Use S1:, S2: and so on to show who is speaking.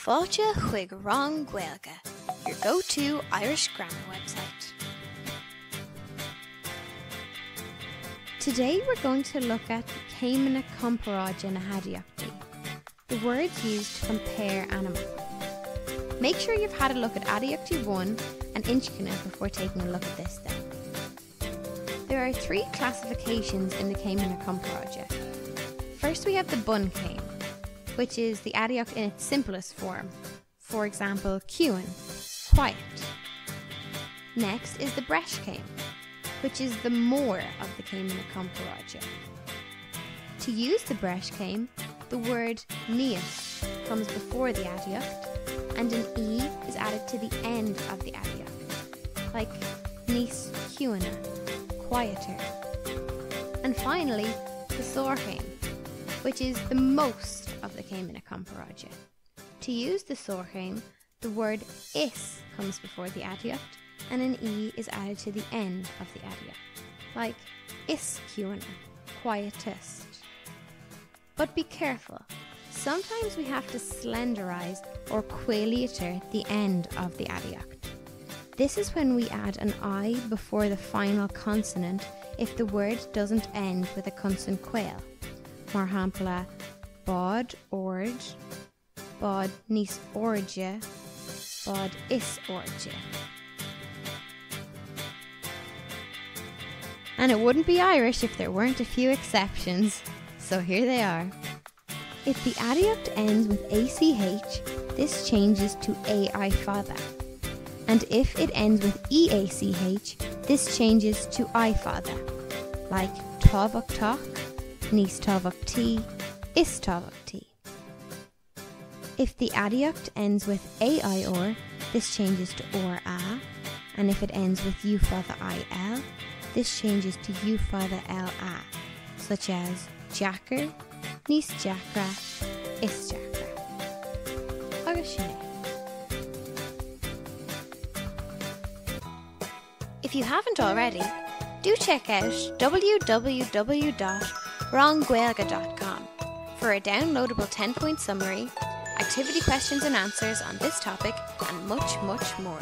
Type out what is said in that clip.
S1: Fáilte chuig Rang Gaeilge, your go-to Irish grammar website. Today we're going to look at Céimhne comparative na Aidiachtaí, the words used to compare animals. Make sure you've had a look at Aidiachtaí 1 and Inchkinna before taking a look at this then. There are three classifications in the Céimhne comparative. First we have the bun céim, which is the Aidiacht in its simplest form. For example, ciúin, quiet. Next is the breis céim, which is the more of the Céimhne comparative. To use the breis céim, the word níos comes before the Aidiacht, and an E is added to the end of the Aidiacht, like níos ciúine, quieter. And finally, the soir céim, which is the most of the Céimhne comparative. To use the soir céim, the word is comes before the Aidiacht, and an E is added to the end of the Aidiacht, like is ciúine, quietest. But be careful, sometimes we have to slenderize or quailiater the end of the Aidiacht. This is when we add an I before the final consonant if the word doesn't end with a consonant quail. Mar hampla, bod ord, bod níos orge, bod is orge. And it wouldn't be Irish if there weren't a few exceptions, so here they are. If the Aidiacht ends with ACH, this changes to AI fada. And if it ends with EACH, this changes to I fada, like tábhachtach, níos tábhachtaí, is tábhachtaí. If the Aidiacht ends with AIR, this changes to or a, and if it ends with U fada IL, this changes to U fada LA, such as Jacker, níos Jackra, is Jackra. Agus sin é. If you haven't already, do check out www.wronggaeilge.com for a downloadable 10-point summary, activity questions and answers on this topic, and much, much more.